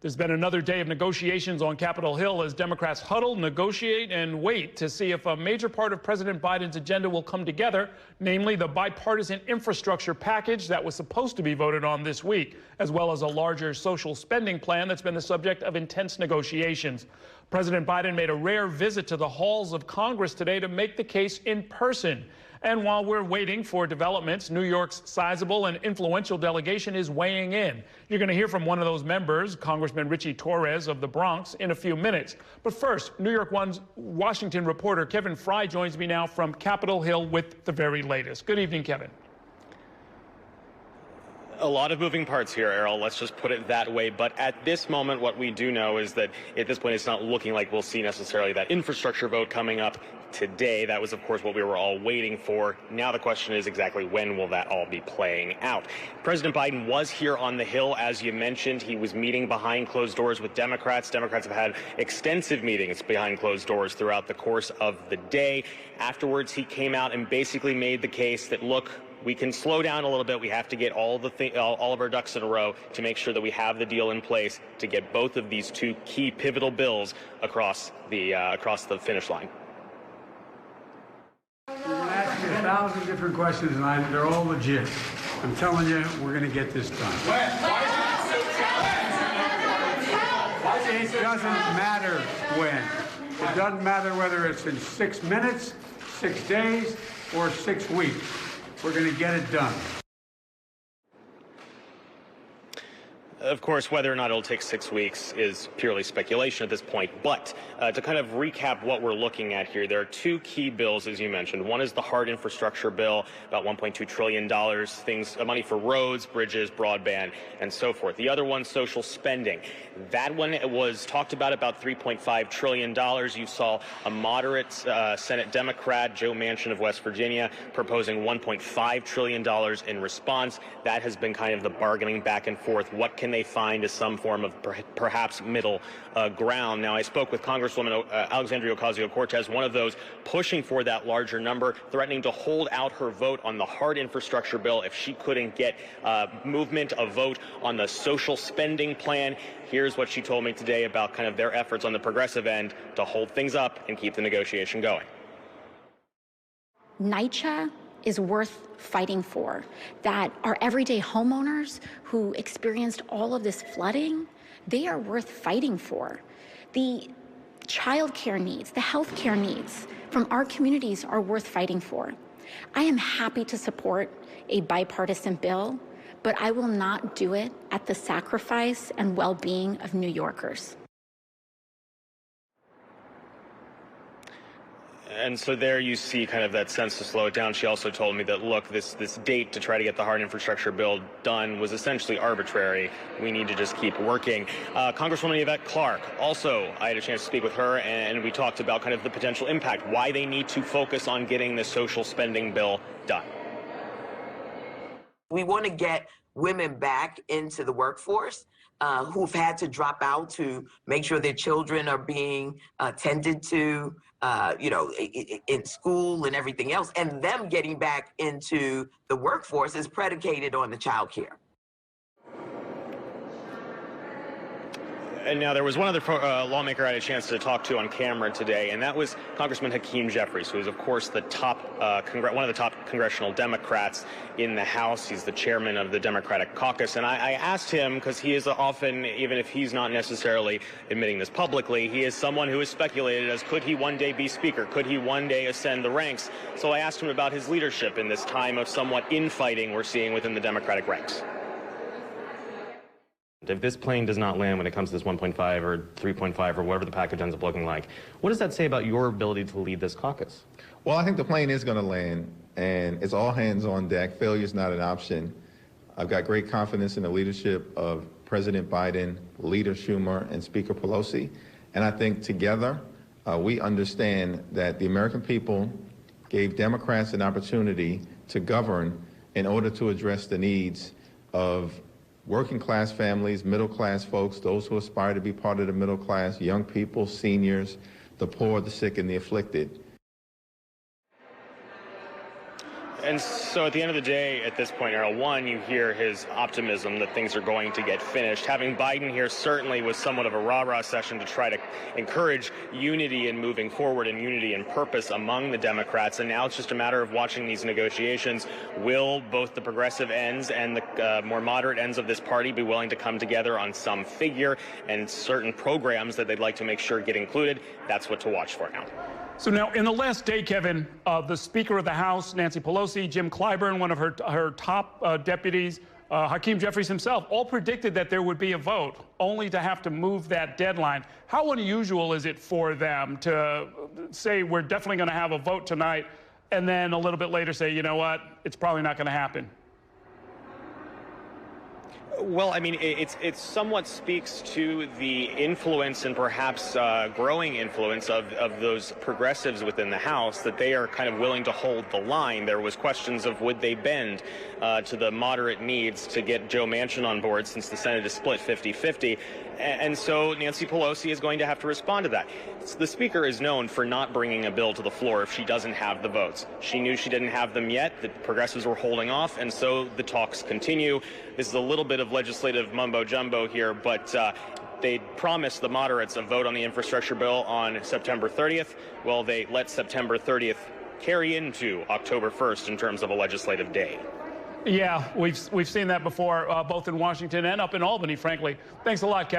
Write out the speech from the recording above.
There's been another day of negotiations on Capitol Hill as Democrats huddle, negotiate, and wait to see if a major part of President Biden's agenda will come together, namely the bipartisan infrastructure package that was supposed to be voted on this week, as well as a larger social spending plan that's been the subject of intense negotiations. President Biden made a rare visit to the halls of Congress today to make the case in person. And while we're waiting for developments, New York's sizable and influential delegation is weighing in. You're going to hear from one of those members, Congressman Richie Torres of the Bronx, in a few minutes. But first, New York One's Washington reporter Kevin Frey joins me now from Capitol Hill with the very latest. Good evening, Kevin. A lot of moving parts here, Errol. Let's just put it that way. But at this moment, what we do know is that at this point, it's not looking like we'll see necessarily that infrastructure vote coming up today. That was, of course, what we were all waiting for. Now the question is exactly when will that all be playing out? President Biden was here on the Hill, as you mentioned. He was meeting behind closed doors with Democrats. Democrats have had extensive meetings behind closed doors throughout the course of the day. Afterwards, he came out and basically made the case that, look, we can slow down a little bit. We have to get all of our ducks in a row to make sure that we have the deal in place to get both of these two key pivotal bills across the finish line. You're going to ask me 1,000 different questions, and they're all legit. I'm telling you, we're going to get this done. It doesn't matter when. It doesn't matter whether it's in 6 minutes, 6 days, or 6 weeks. We're going to get it done. Of course, whether or not it'll take 6 weeks is purely speculation at this point. But to kind of recap what we're looking at here, there are two key bills, as you mentioned. One is the hard infrastructure bill, about $1.2 trillion, money for roads, bridges, broadband, and so forth. The other one, social spending. That one was talked about $3.5 trillion. You saw a moderate Senate Democrat, Joe Manchin of West Virginia, proposing $1.5 trillion in response. That has been kind of the bargaining back and forth. What can they find as some form of perhaps middle ground? Now, I spoke with Congresswoman Alexandria Ocasio-Cortez, one of those pushing for that larger number, threatening to hold out her vote on the hard infrastructure bill if she couldn't get a vote on the social spending plan. Here's what she told me today about kind of their efforts on the progressive end to hold things up and keep the negotiation going. NYCHA is worth fighting for, that our everyday homeowners who experienced all of this flooding, they are worth fighting for. The childcare needs, the healthcare needs from our communities are worth fighting for. I am happy to support a bipartisan bill, but I will not do it at the sacrifice and well-being of New Yorkers. And so there you see kind of that sense to slow it down. She also told me that, look, this date to try to get the hard infrastructure bill done was essentially arbitrary. We need to just keep working. Congresswoman Yvette Clarke, also, I had a chance to speak with her, and we talked about kind of the potential impact, why they need to focus on getting the social spending bill done. We want to get women back into the workforce who've had to drop out to make sure their children are being tended to, in school and everything else. And them getting back into the workforce is predicated on the child care. And now there was one other lawmaker I had a chance to talk to on camera today, and that was Congressman Hakeem Jeffries, who is, of course, the one of the top congressional Democrats in the House. He's the chairman of the Democratic caucus. And I asked him, because he is often, even if he's not necessarily admitting this publicly, he is someone who is speculated as, could he one day be Speaker? Could he one day ascend the ranks? So I asked him about his leadership in this time of somewhat infighting we're seeing within the Democratic ranks. If this plane does not land when it comes to this 1.5 or 3.5 or whatever the package ends up looking like, what does that say about your ability to lead this caucus? Well, I think the plane is going to land, and it's all hands on deck. Failure is not an option. I've got great confidence in the leadership of President Biden, Leader Schumer, and Speaker Pelosi. And I think together we understand that the American people gave Democrats an opportunity to govern in order to address the needs of working class families, middle class folks, those who aspire to be part of the middle class, young people, seniors, the poor, the sick, and the afflicted. And so at the end of the day, at this point, Errol, one, you hear his optimism that things are going to get finished. Having Biden here certainly was somewhat of a rah-rah session to try to encourage unity in moving forward and unity in purpose among the Democrats. And now it's just a matter of watching these negotiations. Will both the progressive ends and the more moderate ends of this party be willing to come together on some figure and certain programs that they'd like to make sure get included? That's what to watch for now. So now, in the last day, Kevin, the Speaker of the House, Nancy Pelosi, Jim Clyburn, one of her top deputies, Hakeem Jeffries himself, all predicted that there would be a vote, only to have to move that deadline. How unusual is it for them to say we're definitely going to have a vote tonight, and then a little bit later say, you know what, it's probably not going to happen? Well, I mean, it somewhat speaks to the influence and perhaps growing influence of those progressives within the House, that they are kind of willing to hold the line. There was questions of would they bend to the moderate needs to get Joe Manchin on board, since the Senate is split 50-50. And so Nancy Pelosi is going to have to respond to that. The Speaker is known for not bringing a bill to the floor if she doesn't have the votes. She knew she didn't have them yet. The progressives were holding off, and so the talks continue. This is a little bit of legislative mumbo-jumbo here, but they promised the moderates a vote on the infrastructure bill on September 30th. Well, they let September 30th carry into October 1st in terms of a legislative day. Yeah, we've seen that before, both in Washington and up in Albany, frankly. Thanks a lot, Kevin.